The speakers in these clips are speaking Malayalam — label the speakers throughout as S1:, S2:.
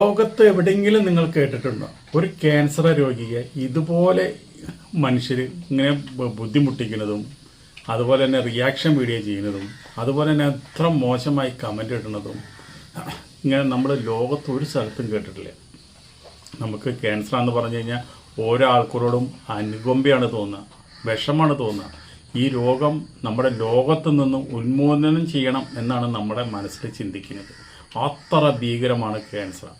S1: ലോകത്ത് എവിടെയെങ്കിലും നിങ്ങൾ കേട്ടിട്ടുണ്ടോ ഒരു ക്യാൻസർ രോഗിയെ ഇതുപോലെ മനുഷ്യർ ഇങ്ങനെ ബുദ്ധിമുട്ടിക്കുന്നതും അതുപോലെ തന്നെ റിയാക്ഷൻ വീഡിയോ ചെയ്യുന്നതും അതുപോലെ തന്നെ എത്ര മോശമായി കമൻ്റ് ഇടുന്നതും ഇങ്ങനെ നമ്മൾ ലോകത്ത് ഒരു സ്ഥലത്തും കേട്ടിട്ടില്ല. നമുക്ക് ക്യാൻസർ എന്ന് പറഞ്ഞു കഴിഞ്ഞാൽ ഓരോ ആൾക്കാരോടും അനുകമ്പയാണ് തോന്നുക, വിഷമാണ് തോന്നുക. ഈ രോഗം നമ്മുടെ ലോകത്ത് നിന്നും ഉന്മൂലനം ചെയ്യണം എന്നാണ് നമ്മുടെ മനസ്സിൽ ചിന്തിക്കുന്നത്. അത്ര ഭീകരമാണ് ക്യാൻസർ.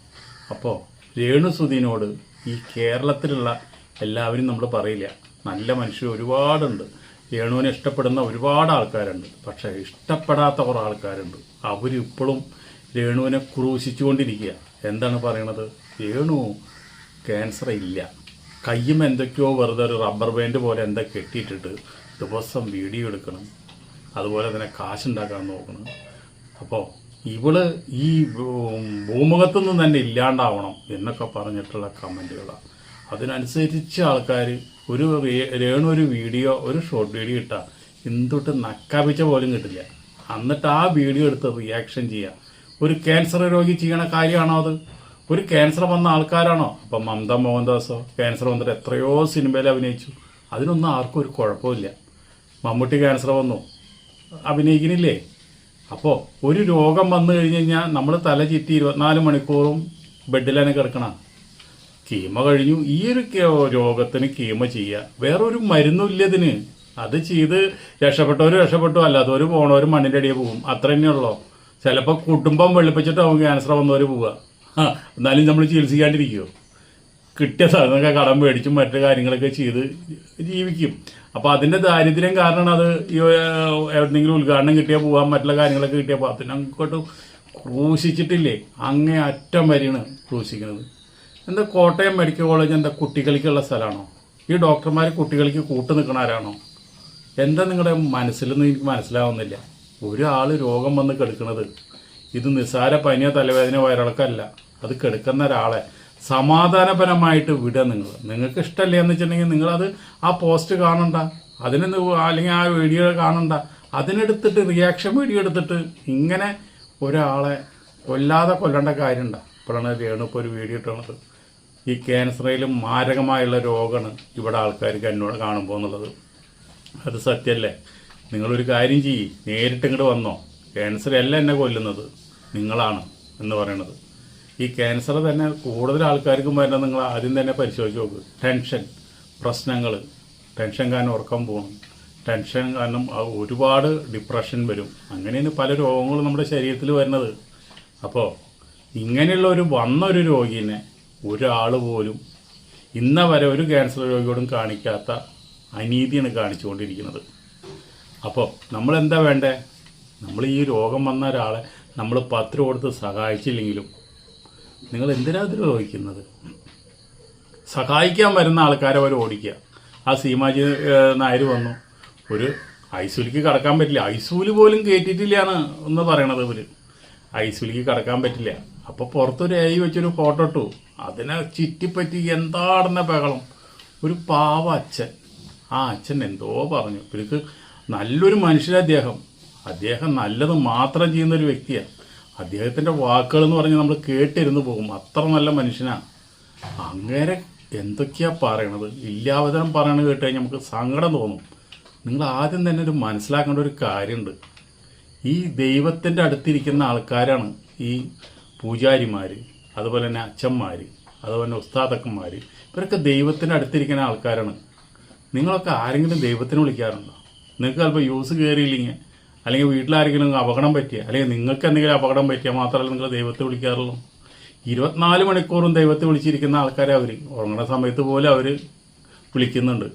S1: അപ്പോൾ രേണുസുധീനോട് ഈ കേരളത്തിലുള്ള എല്ലാവരും നമ്മൾ പറയില്ല, നല്ല മനുഷ്യർ ഒരുപാടുണ്ട്, രേണുവിനെ ഇഷ്ടപ്പെടുന്ന ഒരുപാട് ആൾക്കാരുണ്ട്. പക്ഷേ ഇഷ്ടപ്പെടാത്ത കുറേ ആൾക്കാരുണ്ട്. അവരിപ്പോഴും രേണുവിനെ ക്രൂശിച്ചുകൊണ്ടിരിക്കുക. എന്താണ് പറയണത്? രേണു ക്യാൻസർ ഇല്ല, കയ്യും എന്തൊക്കെയോ വെറുതെ ഒരു റബ്ബർ ബാൻഡ് പോലെ എന്താ കെട്ടിയിട്ടിട്ട് ദിവസം വീഡിയോ എടുക്കണം, അതുപോലെ തന്നെ കാശുണ്ടാക്കാൻ നോക്കണം. അപ്പോൾ ഇവള് ഈ ഭൂമുഖത്തു നിന്ന് തന്നെ ഇല്ലാണ്ടാവണം എന്നൊക്കെ പറഞ്ഞിട്ടുള്ള കമൻറ്റുകളാണ്. അതിനനുസരിച്ച് ആൾക്കാർ ഒരു രേണു ഒരു വീഡിയോ, ഒരു ഷോർട്ട് വീഡിയോ ഇട്ടാൽ എന്തൊട്ട് നക്കാപിച്ച പോലും കിട്ടില്ല. എന്നിട്ട് ആ വീഡിയോ എടുത്ത് റിയാക്ഷൻ ചെയ്യുക. ഒരു ക്യാൻസർ രോഗി ചെയ്യണ കാര്യമാണോ അത്? ഒരു ക്യാൻസർ വന്ന ആൾക്കാരാണോ? അപ്പം മമത മോഹൻദാസോ ക്യാൻസർ വന്നിട്ട് എത്രയോ സിനിമയിൽ അഭിനയിച്ചു, അതിനൊന്നും ആർക്കും ഒരു കുഴപ്പമില്ല. മമ്മൂട്ടി ക്യാൻസർ വന്നു, അഭിനയിക്കുന്നില്ലേ? അപ്പോൾ ഒരു രോഗം വന്നു കഴിഞ്ഞ് കഴിഞ്ഞാൽ നമ്മൾ തല ചുറ്റി 24 മണിക്കൂറും ബെഡിൽ തന്നെ കിടക്കണം. കീമ കഴിഞ്ഞു. ഈ ഒരു രോഗത്തിന് കീമ ചെയ്യുക, വേറൊരു മരുന്നില്ല ഇതിന്. അത് ചെയ്ത് രക്ഷപ്പെട്ടവർ രക്ഷപ്പെട്ടു, അല്ലാത്തവർ പോണവർ മണ്ണിൻ്റെ അടിയെ പോകും. അത്ര തന്നെയുള്ളൂ. ചിലപ്പോൾ കുടുംബം വെള്ളിപ്പിച്ചിട്ടാവും ക്യാൻസർ വന്നവർ പോവുക. എന്നാലും നമ്മൾ ചികിത്സിക്കാണ്ടിരിക്കുമോ? കിട്ടിയ സാധനമൊക്കെ കടം മേടിച്ചും മറ്റു കാര്യങ്ങളൊക്കെ ചെയ്ത് ജീവിക്കും. അപ്പോൾ അതിൻ്റെ ദാരിദ്ര്യം കാരണം അത് എവിടെയെങ്കിലും ഉദ്ഘാടനം കിട്ടിയാൽ പോകാൻ, മറ്റുള്ള കാര്യങ്ങളൊക്കെ കിട്ടിയാൽ പോകാം. അതിനങ്ങോട്ട് ക്രൂശിച്ചിട്ടില്ലേ, അങ്ങേ അറ്റം വരെയാണ് ക്രൂശിക്കുന്നത്. എന്താ കോട്ടയം മെഡിക്കൽ കോളേജ് എന്താ കുട്ടികൾക്കുള്ള സ്ഥലമാണോ? ഈ ഡോക്ടർമാർ കുട്ടികൾക്ക് കൂട്ടു നിൽക്കണവരാണോ? എന്താ നിങ്ങളുടെ മനസ്സിലൊന്നും എനിക്ക് മനസ്സിലാവുന്നില്ല. ഒരാൾ രോഗം വന്ന് കിടക്കുന്നത് ഇത് നിസ്സാര പനിയോ തലവേദന വയറിളക്കല്ല. അത് കിടക്കുന്ന ഒരാളെ സമാധാനപരമായിട്ട് വിടുക. നിങ്ങൾക്ക് ഇഷ്ടമല്ലേ എന്ന് വെച്ചിട്ടുണ്ടെങ്കിൽ നിങ്ങളത് ആ പോസ്റ്റ് കാണണ്ട, അതിന് അല്ലെങ്കിൽ ആ വീഡിയോ കാണണ്ട. അതിനെടുത്തിട്ട് റിയാക്ഷൻ വീഡിയോ എടുത്തിട്ട് ഇങ്ങനെ ഒരാളെ കൊല്ലേണ്ട കാര്യമുണ്ടോ? ഇപ്പോഴാണ് രേണു ഇപ്പോൾ ഒരു വീഡിയോ ഇട്ടുള്ളത്. ഈ ക്യാൻസറിലും മാരകമായുള്ള രോഗമാണ് ഇവിടെ ആൾക്കാർക്ക് എന്നോട് കാണുമ്പോൾ എന്നുള്ളത്. അത് സത്യമല്ലേ? നിങ്ങളൊരു കാര്യം ചെയ്യ്, നേരിട്ട് ഇങ്ങോട്ട് വന്നോ. ക്യാൻസർ അല്ല എന്നെ കൊല്ലുന്നത്, നിങ്ങളാണ് എന്ന് പറയണത്. ഈ ക്യാൻസർ തന്നെ കൂടുതൽ ആൾക്കാർക്കും വരുന്നത് നിങ്ങൾ ആദ്യം തന്നെ പരിശോധിച്ച് നോക്ക്. ടെൻഷൻ, പ്രശ്നങ്ങൾ, ടെൻഷൻ കാരണം ഉറക്കം പോകണം, ടെൻഷൻ കാരണം ഒരുപാട് ഡിപ്രഷൻ വരും. അങ്ങനെയാണ് പല രോഗങ്ങളും നമ്മുടെ ശരീരത്തിൽ വരുന്നത്. അപ്പോൾ ഇങ്ങനെയുള്ള വന്നൊരു രോഗീനെ ഒരാൾ പോലും ഇന്ന വരെ ഒരു ക്യാൻസർ രോഗിയോടും കാണിക്കാത്ത അനീതിയാണ് കാണിച്ചുകൊണ്ടിരിക്കുന്നത്. അപ്പോൾ നമ്മളെന്താ വേണ്ടേ? നമ്മൾ ഈ രോഗം വന്ന ഒരാളെ നമ്മൾ 10 രൂപ കൊടുത്ത് സഹായിച്ചില്ലെങ്കിലും നിങ്ങൾ എന്തിനാ ദ്രോഹിക്കുന്നത്? സഹായിക്കാൻ വരുന്ന ആൾക്കാരെ അവർ ഓടിക്കുക. ആ സീമാജി നായർ വന്നു, ഒരു ഐസൂലിക്ക് കടക്കാൻ പറ്റില്ല, ഐസൂല് പോലും കയറ്റിയിട്ടില്ലാണ് എന്ന് പറയണത്. ഇവർ ഐസൂലിക്ക് കടക്കാൻ പറ്റില്ല. അപ്പോൾ പുറത്തൊരു AI വെച്ചൊരു ഫോട്ടോ ഇട്ടു. അതിനെ ചുറ്റിപ്പറ്റി എന്താടുന്ന ബഹളം. ഒരു പാവ അച്ഛൻ, ആ അച്ഛൻ എന്തോ പറഞ്ഞു. ഇവർക്ക് നല്ലൊരു മനുഷ്യൻ, അദ്ദേഹം നല്ലത് മാത്രം ചെയ്യുന്നൊരു വ്യക്തിയാണ്. അദ്ദേഹത്തിൻ്റെ വാക്കുകൾ എന്ന് പറഞ്ഞാൽ നമ്മൾ കേട്ടിരുന്ന് പോകും. അത്ര നല്ല മനുഷ്യനാണ്. അങ്ങനെ എന്തൊക്കെയാ പറയണത്, ഇല്ലാവതരം പറയണത് കേട്ട് കഴിഞ്ഞാൽ നമുക്ക് സങ്കടം തോന്നും. നിങ്ങൾ ആദ്യം തന്നെ ഒരു മനസ്സിലാക്കേണ്ട ഒരു കാര്യമുണ്ട്. ഈ ദൈവത്തിൻ്റെ അടുത്തിരിക്കുന്ന ആൾക്കാരാണ് ഈ പൂജാരിമാർ, അതുപോലെ തന്നെ അച്ഛന്മാർ, അതുപോലെ തന്നെ ഉസ്താദക്കന്മാർ. ഇവരൊക്കെ ദൈവത്തിൻ്റെ അടുത്തിരിക്കുന്ന ആൾക്കാരാണ്. നിങ്ങളൊക്കെ ആരെങ്കിലും ദൈവത്തിന് വിളിക്കാറുണ്ടോ? നിങ്ങൾക്ക് ചിലപ്പോൾ യൂസ് കയറിയില്ലെങ്കിൽ, അല്ലെങ്കിൽ വീട്ടിലാരെങ്കിലും അപകടം പറ്റിയ, അല്ലെങ്കിൽ നിങ്ങൾക്ക് എന്തെങ്കിലും അപകടം പറ്റിയാൽ മാത്രമല്ല നിങ്ങൾ ദൈവത്തെ വിളിക്കാറുള്ളൂ. 24 മണിക്കൂറും ദൈവത്തെ വിളിച്ചിരിക്കുന്ന ആൾക്കാരെ അവർ ഉറങ്ങുന്ന സമയത്ത് പോലും അവർ വിളിക്കുന്നുണ്ട്.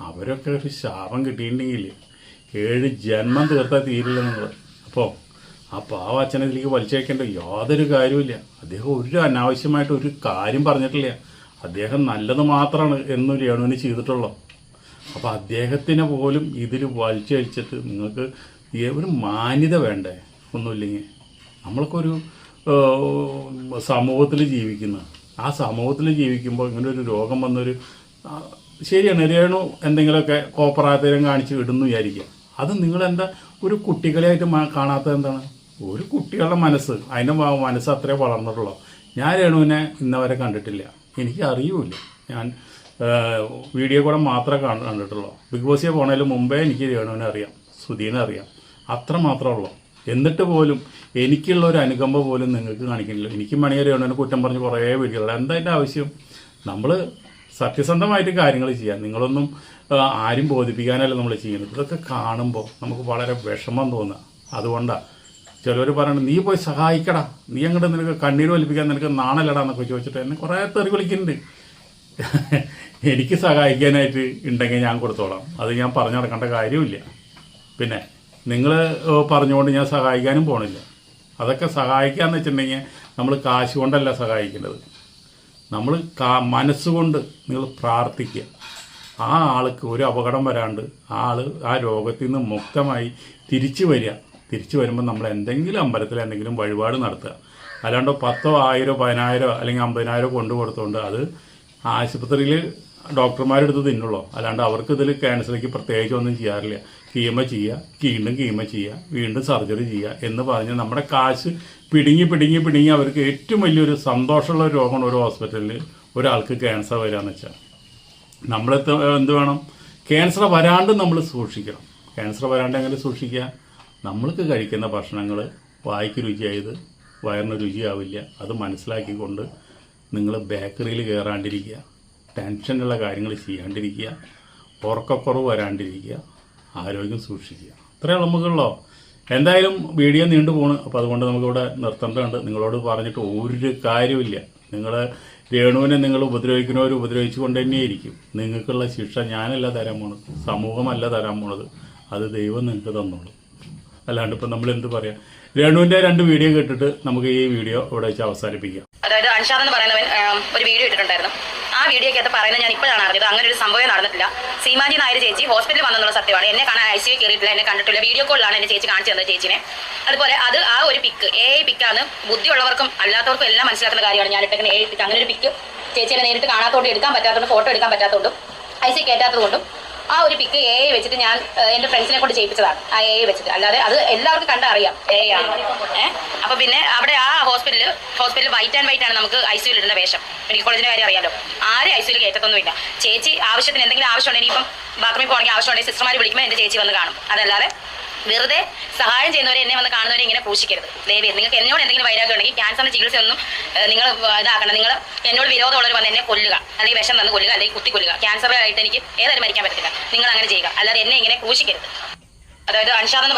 S1: അവരൊക്കെ ഒരു ശാപം കിട്ടിയിട്ടുണ്ടെങ്കിൽ 7 ജന്മം തീർത്താൽ തീരില്ല നിങ്ങൾ. അപ്പോൾ ആ പാവ അച്ഛനത്തിലേക്ക് വലിച്ചേക്കേണ്ട യാതൊരു കാര്യമില്ല. അദ്ദേഹം ഒരു അനാവശ്യമായിട്ട് ഒരു കാര്യം പറഞ്ഞിട്ടില്ല. അദ്ദേഹം നല്ലത് മാത്രമാണ് എന്നും രേണുവിന് ചെയ്തിട്ടുള്ളൂ. അപ്പോൾ അദ്ദേഹത്തിനെ പോലും ഇതിൽ വലിച്ചഴിച്ചിട്ട് നിങ്ങൾക്ക് ഒരു മാന്യത വേണ്ടേ? ഒന്നുമില്ലെങ്കിൽ നമ്മൾക്കൊരു സമൂഹത്തിൽ ജീവിക്കുന്ന, ആ സമൂഹത്തിൽ ജീവിക്കുമ്പോൾ ഇങ്ങനെ ഒരു രോഗം വന്നൊരു, ശരിയാണ് രേണു എന്തെങ്കിലുമൊക്കെ കോപ്പറാത്തരം കാണിച്ച് ഇടുന്നു വിചാരിക്കുക. അത് നിങ്ങളെന്താ ഒരു കുട്ടികളെയായിട്ട് കാണാത്തത് എന്താണ്? ഒരു കുട്ടികളുടെ മനസ്സ്, അതിൻ്റെ മനസ്സ് അത്രേ വളർന്നിട്ടുള്ളൂ. ഞാൻ രേണുവിനെ ഇന്നവരെ കണ്ടിട്ടില്ല, എനിക്ക് അറിയൂല. ഞാൻ വീഡിയോ കൂടെ മാത്രമേ കണ്ടിട്ടുള്ളൂ. ബിഗ് ബോസിൽ പോണതിന് മുമ്പേ എനിക്ക് രേണുവിനെ അറിയാം, ശ്രുതിനെ അറിയാം, അത്ര മാത്രമേ ഉള്ളൂ. എന്നിട്ട് പോലും എനിക്കുള്ള ഒരു അനുകമ്പ പോലും നിങ്ങൾക്ക് കാണിക്കുന്നില്ല. എനിക്ക് മണിയെ രേണുവിനെ കുറ്റം പറഞ്ഞ് കുറേ വീഡിയോകൾ. എന്താ അതിൻ്റെ ആവശ്യം? നമ്മൾ സത്യസന്ധമായിട്ട് കാര്യങ്ങൾ ചെയ്യാം. നിങ്ങളൊന്നും ആരും ബോധിപ്പിക്കാനല്ല നമ്മൾ ചെയ്യുന്നത്. ഇതൊക്കെ കാണുമ്പോൾ നമുക്ക് വളരെ വിഷമം തോന്നുക. അതുകൊണ്ടാണ് ചിലർ പറയണത്, നീ പോയി സഹായിക്കടാ, നീ അങ്ങോട്ട് നിനക്ക് കണ്ണീര് വലിപ്പിക്കാൻ നിനക്ക് നാണല്ലടാ എന്നൊക്കെ ചോദിച്ചിട്ട് എന്നെ കുറേ തെറി വിളിക്കുന്നുണ്ട്. എനിക്ക് സഹായിക്കാനായിട്ട് ഉണ്ടെങ്കിൽ ഞാൻ കൊടുത്തോളാം, അത് ഞാൻ പറഞ്ഞു നടക്കേണ്ട കാര്യമില്ല. പിന്നെ നിങ്ങൾ പറഞ്ഞുകൊണ്ട് ഞാൻ സഹായിക്കാനും പോണില്ല. അതൊക്കെ സഹായിക്കാന്ന് വെച്ചിട്ടുണ്ടെങ്കിൽ നമ്മൾ കാശ് കൊണ്ടല്ല സഹായിക്കേണ്ടത്, നമ്മൾ മനസ്സുകൊണ്ട് നിങ്ങൾ പ്രാർത്ഥിക്കുക. ആ ആൾക്ക് ഒരു അപകടം വരാണ്ട് ആ രോഗത്തിൽ നിന്ന് മുക്തമായി തിരിച്ചു വരിക. തിരിച്ചു വരുമ്പോൾ നമ്മൾ എന്തെങ്കിലും അമ്പലത്തിൽ എന്തെങ്കിലും വഴിപാട് നടത്തുക. അല്ലാണ്ട് 10,000, 10,000 അല്ലെങ്കിൽ 50,000 കൊണ്ടു കൊടുത്തുകൊണ്ട് അത് ആശുപത്രിയിൽ ഡോക്ടർമാരെടുത്ത് തിന്നുള്ളൂ. അല്ലാണ്ട് അവർക്ക് ഇതിൽ ക്യാൻസറിലേക്ക് പ്രത്യേകിച്ച് ഒന്നും ചെയ്യാറില്ല. കീമ ചെയ്യുക, വീണ്ടും കീമ ചെയ്യുക, വീണ്ടും സർജറി ചെയ്യുക എന്ന് പറഞ്ഞ് നമ്മുടെ കാശ് പിടുങ്ങി അവർക്ക് ഏറ്റവും വലിയൊരു സന്തോഷമുള്ള ഒരു രോഗമാണ് ഒരു ഹോസ്പിറ്റലിൽ ഒരാൾക്ക് ക്യാൻസർ വരികയെന്ന് വെച്ചാൽ. നമ്മൾ എന്ത് വേണം? ക്യാൻസർ വരാണ്ട് നമ്മൾ സൂക്ഷിക്കണം. ക്യാൻസർ വരാണ്ട് എങ്ങനെ സൂക്ഷിക്കുക? നമ്മൾക്ക് കഴിക്കുന്ന ഭക്ഷണങ്ങൾ വായ്ക്ക് രുചിയായത് വയറിന് രുചിയാവില്ല. അത് മനസ്സിലാക്കിക്കൊണ്ട് നിങ്ങൾ ബേക്കറിയിൽ കയറാണ്ടിരിക്കുക, ടെൻഷനുള്ള കാര്യങ്ങൾ ചെയ്യാണ്ടിരിക്കുക, ഉറക്കക്കുറവ് വരാണ്ടിരിക്കുക, ആരോഗ്യം സൂക്ഷിക്കുക. ഇത്രയേ നമുക്കുള്ളൂ. എന്തായാലും വീഡിയോ നീണ്ടു പോണ്. അപ്പോൾ അതുകൊണ്ട് നമുക്കിവിടെ നിർത്തേണ്ടതുണ്ട്. നിങ്ങളോട് പറഞ്ഞിട്ട് ഒരു കാര്യമില്ല. നിങ്ങൾ രേണുവിനെ നിങ്ങൾ ഉപദ്രവിച്ചു കൊണ്ട് തന്നെയായിരിക്കും. നിങ്ങൾക്കുള്ള ശിക്ഷ ഞാനല്ല തരാൻ പോണത്, സമൂഹമല്ല തരാൻ പോണത്, അത് ദൈവം നിങ്ങൾക്ക് തന്നോളൂ. അല്ലാണ്ട് ഇപ്പം നമ്മൾ എന്ത് പറയാം? രേണുവിന്റെ 2 വീഡിയോ കേട്ടിട്ട് നമുക്ക് ഈ വീഡിയോ ഇവിടെ വെച്ച് അവസാനിപ്പിക്കാം.
S2: അതായത് അൻഷാദ് എന്ന് പറയുന്നവൻ ഒരു വീഡിയോ ഇട്ടിട്ടുണ്ടായിരുന്നു. ആ വീഡിയോക്കകത്ത് പറയുന്നത് ഞാൻ ഇപ്പോഴാണ് അറിഞ്ഞത്, അങ്ങനെ ഒരു സംഭവം നടന്നിട്ടില്ല. സീമാജി നായർ ചേച്ചി ഹോസ്പിറ്റലിൽ വന്നെന്നുള്ള സത്യമാണ്. എന്നെ കാണാൻ ICU കയറിയിട്ടില്ല, എന്നെ കണ്ടിട്ടില്ല. വീഡിയോ കോളിലാണ് എന്നെ ചേച്ചി കാണിച്ചു തന്നത് ചേച്ചിനെ. അതുപോലെ ആ ഒരു പിക്ക് പിക്കാണ്. ബുദ്ധിയുള്ളവർക്കും അല്ലാത്തവർക്കും എല്ലാം മനസ്സിലാക്കുന്ന കാര്യമാണ് ഞാൻ ഇട്ടേക്കുന്ന പിക്ക്. അങ്ങനെ ഒരു പിക്ക് ചേച്ചിയെ നേരിട്ട് കാണാത്തോണ്ട് എടുക്കാൻ പറ്റാത്തതുകൊണ്ട്, ഫോട്ടോ എടുക്കാൻ പറ്റാത്തതുകൊണ്ടും ICU കയറ്റാത്തതുകൊണ്ടും ആ ഒരു പിക്ക് വെച്ചിട്ട് ഞാൻ എന്റെ ഫ്രണ്ട്സിനെ കൊണ്ട് ചെയ്യിപ്പിച്ചതാണ്. ആ വെച്ചിട്ട്, അല്ലാതെ അത് എല്ലാവർക്കും കണ്ടറിയാം ആണ്. അപ്പൊ പിന്നെ അവിടെ ആ ഹോസ്പിറ്റലിൽ വൈറ്റ് ആൻഡ് വൈറ്റ് ആണ് നമുക്ക് ICU ഇടുന്ന വേഷം. മെഡിക്കൽ കോളേജിന്റെ കാര്യം അറിയാലോ. ആരും ICU കയറ്റത്തൊന്നുമില്ല. ചേച്ചി ആവശ്യത്തിന് എന്തെങ്കിലും ആവശ്യമുണ്ടെങ്കിൽ ഇപ്പം ബാത്റൂമിൽ പോകണമെങ്കിൽ ആവശ്യമുണ്ടെങ്കിൽ സിസ്റ്റർമാർ വിളിക്കുമ്പോൾ എന്റെ ചേച്ചി വന്ന് കാണും. അതല്ലാതെ വെറുതെ സഹായം ചെയ്യുന്നവരെ, എന്നെ വന്ന് കാണുന്നവരെ ഇങ്ങനെ പൂഷിക്കരുത്. ദയവേ നിങ്ങൾക്ക് എന്നോട് എന്തെങ്കിലും വൈരാഗ്യം ഉണ്ടെങ്കിൽ ക്യാൻസറിന്റെ ചികിത്സയൊന്നും നിങ്ങൾ ഇതാക്കണം. നിങ്ങൾ എന്നോട് വിരോധമുള്ളവർ വന്ന് എന്നെ കൊല്ലുക, അല്ലെങ്കിൽ വിഷം തന്ന് കൊല്ലുക, അല്ലെങ്കിൽ കുത്തി കൊല്ലുക. ക്യാൻസറായിട്ട് എനിക്ക് ഏതായാലും മരിക്കാൻ പറ്റത്തില്ല. നിങ്ങൾ അങ്ങനെ ചെയ്യുക, അല്ലാതെ എന്നെ ഇങ്ങനെ പൂഷിക്കരുത്. അതായത് അൻഷാദ് എന്ന്